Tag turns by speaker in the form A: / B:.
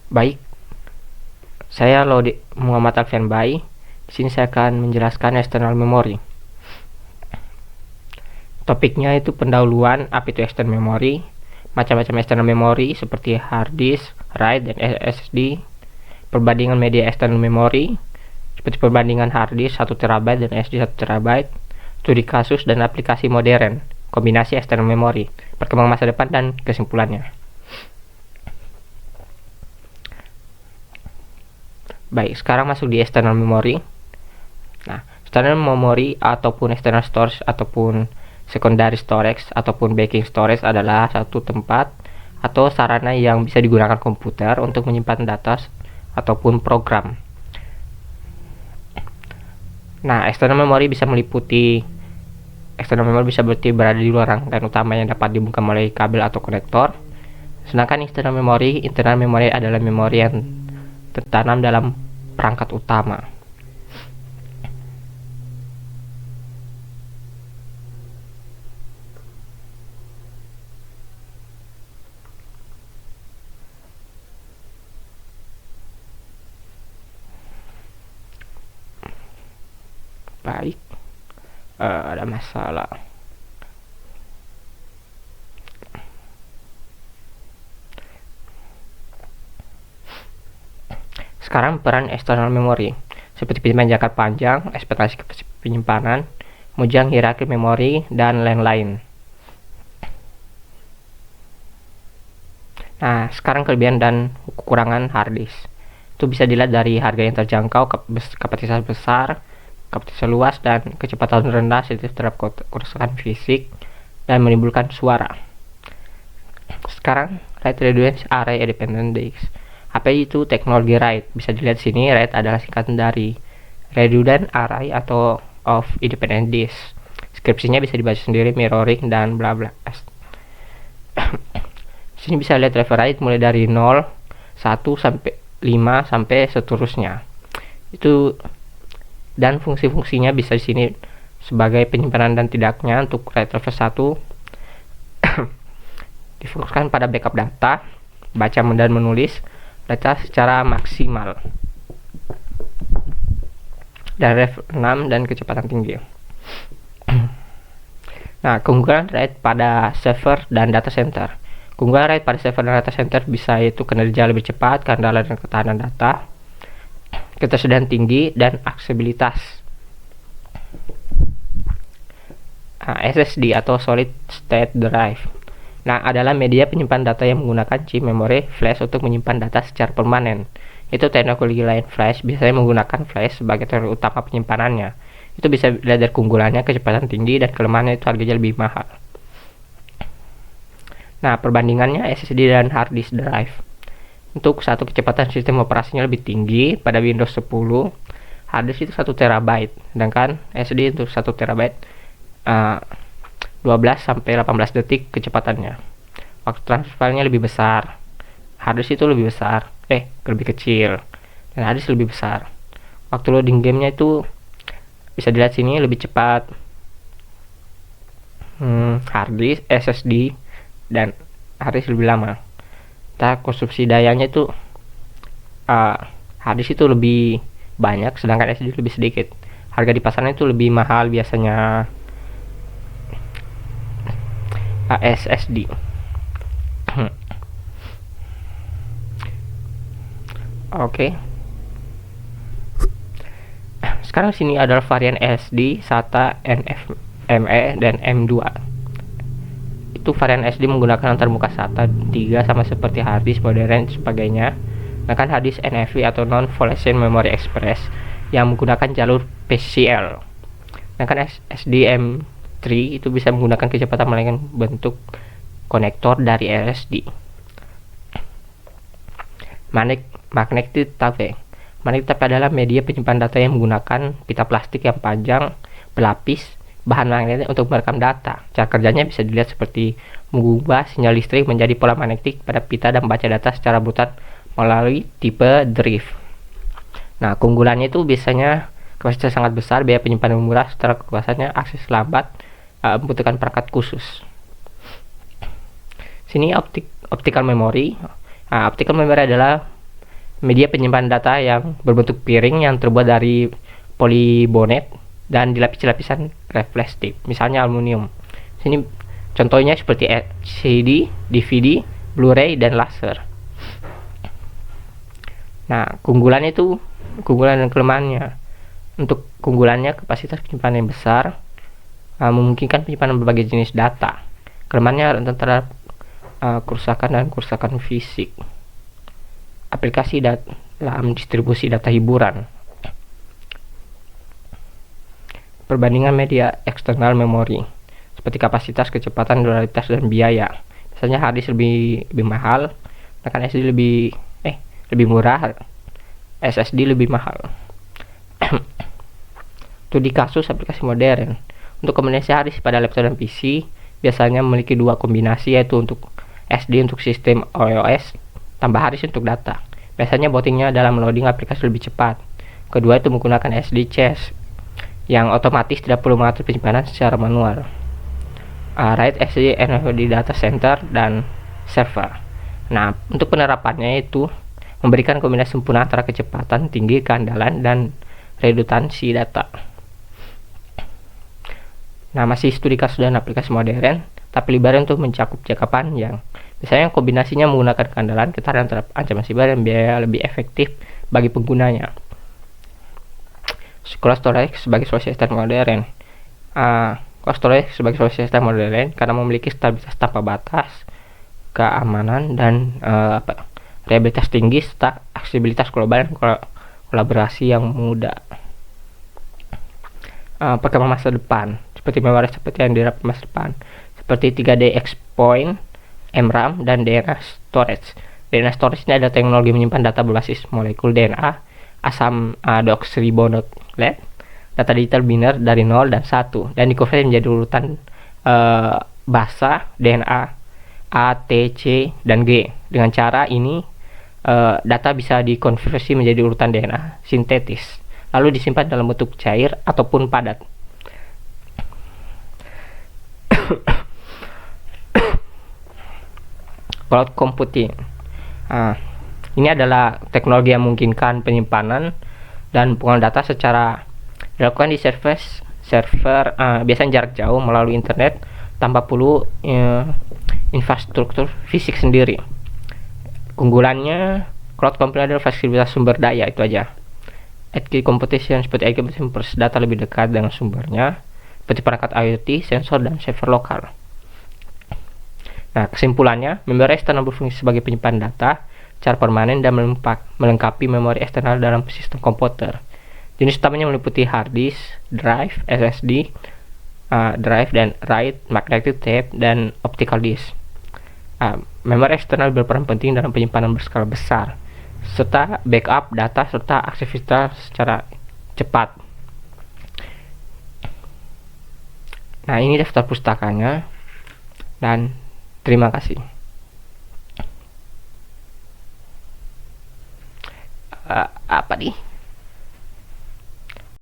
A: Baik, saya Muhammad Alfian Bai. Di sini saya akan menjelaskan external memory. Topiknya itu pendahuluan apa itu external memory, macam-macam external memory seperti hard disk, RAID, dan SSD, perbandingan media external memory seperti perbandingan hard disk 1 TB dan SSD 1 TB, studi kasus dan aplikasi modern, kombinasi external memory, perkembangan masa depan, dan kesimpulannya. Baik, sekarang masuk di external memory. Nah, external memory ataupun external storage ataupun secondary storage ataupun backing storage adalah satu tempat atau sarana yang bisa digunakan komputer untuk menyimpan data ataupun program. Nah, external memory bisa meliputi berarti berada di luar rangkaian utama yang dapat dibuka melalui kabel atau konektor. Sedangkan internal memory adalah memori yang tertanam dalam perangkat utama. Baik, ada masalah. Sekarang peran external memory seperti penyimpanan jangka panjang, ekspektasi penyimpanan, mujang hierarki memori, dan lain-lain. Nah, sekarang kelebihan dan kekurangan hard disk itu bisa dilihat dari harga yang terjangkau, kapasitas besar, kapasitas luas, dan kecepatan rendah sensitif terhadap kerusakan fisik dan menimbulkan suara. Sekarang RAID Redundant Array Independent Disk. Apa itu teknologi RAID? Bisa dilihat sini, RAID adalah singkatan dari Redundant Array atau of Independent Disk. Deskripsinya bisa dibaca sendiri, mirroring, dan bla bla. Sini bisa lihat level RAID mulai dari 0, 1 sampai 5 sampai seterusnya. Itu dan fungsi-fungsinya bisa di sini sebagai penyimpanan dan tidaknya. Untuk RAID level 1 difokuskan pada backup data, baca dan menulis data secara maksimal, dan level 6 dan kecepatan tinggi. Nah, keunggulan RAID pada server dan data center. Keunggulan RAID pada server dan data center bisa yaitu kinerja lebih cepat, keandalan dan ketahanan data, ketersediaan tinggi, dan aksesibilitas. SSD atau Solid State Drive adalah media penyimpan data yang menggunakan chip memori flash untuk menyimpan data secara permanen. Itu teknologi lain flash biasanya menggunakan flash sebagai teknologi utama penyimpanannya. Itu bisa dilihat dari keunggulannya, kecepatan tinggi, dan kelemahannya itu harganya lebih mahal. Nah, perbandingannya SSD dan hard disk drive. Untuk satu, kecepatan sistem operasinya lebih tinggi pada Windows 10. Hard disk itu 1 TB, sedangkan SSD untuk 1 TB 12 sampai 18 detik kecepatannya. Waktu transfernya lebih besar. Hard disk itu lebih besar, lebih kecil, dan hard disk lebih besar. Waktu loading gamenya itu bisa dilihat sini lebih cepat. Hard disk, SSD, dan hard disk lebih lama. Konsumsi dayanya itu hard disk itu lebih banyak, sedangkan SSD lebih sedikit. Harga di pasaran itu lebih mahal biasanya SSD. Oke. Sekarang sini adalah varian SSD SATA, NVMe, dan M2. Itu varian SSD menggunakan antarmuka SATA 3 sama seperti hard disk modern dan sebagainya. Sedangkan hard disk NVMe atau non volatile memory express yang menggunakan jalur PCL. Sedangkan SDM3 itu bisa menggunakan kecepatan melainkan bentuk konektor dari SSD. Magnetic tape. Magnetic tape adalah media penyimpan data yang menggunakan pita plastik yang panjang berlapis bahan magnetik untuk merekam data. Cara kerjanya bisa dilihat seperti mengubah sinyal listrik menjadi pola magnetik pada pita dan membaca data secara brutal melalui tipe drift. Nah, keunggulannya itu biasanya kapasitas sangat besar, biaya penyimpanan murah, setelah kekuasaannya akses lambat, membutuhkan perangkat khusus. Sini optical memory. Optical memory adalah Media penyimpan data yang berbentuk piring yang terbuat dari polybonet dan dilapisi lapisan reflektif, misalnya aluminium. Sini contohnya seperti CD, DVD, Blu-ray, dan laser. Nah, keunggulan dan kelemahannya. Untuk keunggulannya, kapasitas penyimpanan yang besar, memungkinkan penyimpanan berbagai jenis data. Kelemahannya rentan terhadap kerusakan dan kerusakan fisik. Aplikasi dalam distribusi data hiburan. Perbandingan media eksternal memori, seperti kapasitas, kecepatan, durabilitas, dan biaya. Biasanya hard disk lebih mahal, sedangkan SD lebih murah, SSD lebih mahal. Studi kasus aplikasi modern. Untuk kombinasi hard disk pada laptop dan PC biasanya memiliki dua kombinasi, yaitu untuk SD untuk sistem iOS, tambah hard disk untuk data. Biasanya bootingnya dalam loading aplikasi lebih cepat. Kedua itu menggunakan SD cache yang otomatis, tidak perlu mengatur penyimpanan secara manual. RAID SD di data center dan server. Nah, untuk penerapannya itu memberikan kombinasi sempurna antara kecepatan tinggi, keandalan, dan redundansi data. Nah, masih studi kasus dan aplikasi modern, tapi lebar untuk mencakup jangka panjang. Misalnya kombinasinya menggunakan keandalan, ketahanan terhadap ancaman siber, dan biaya lebih efektif bagi penggunanya. Cloud storage sebagai solusi sistem modern. Cloud storage sebagai solusi sistem modern karena memiliki stabilitas tanpa batas, keamanan, dan reliabilitas tinggi, serta aksesibilitas global dan kolaborasi yang mudah. Perkembangan masa depan seperti memori seperti yang diharapkan masa depan, seperti 3D X-Point, MRAM, dan DNA storage. DNA storage ini adalah teknologi menyimpan data berbasis molekul DNA, asam deoksiribonukleat, data digital biner dari 0 dan 1, dan dikonversi menjadi urutan basa DNA A, T, C, dan G. Dengan cara ini data bisa dikonversi menjadi urutan DNA sintetis, lalu disimpan dalam bentuk cair ataupun padat. Cloud computing. Ini adalah teknologi yang memungkinkan penyimpanan dan pengolahan data secara dilakukan di server biasanya jarak jauh melalui internet tanpa perlu infrastruktur fisik sendiri. Keunggulannya, cloud computing adalah fleksibilitas sumber daya, itu aja. Edge computation seperti edge computing memproses data lebih dekat dengan sumbernya, seperti perangkat IoT, sensor, dan server lokal. Nah, kesimpulannya, memori eksternal berfungsi sebagai penyimpan data secara permanen dan melengkapi memori eksternal dalam sistem komputer. Jenis utamanya meliputi hard disk, drive, SSD, drive, dan RAID, magnetic tape, dan optical disk. Memori eksternal berperan penting dalam penyimpanan berskala besar, serta backup data serta aktivitas secara cepat. Nah, ini daftar pustakanya, dan terima kasih. Apa nih?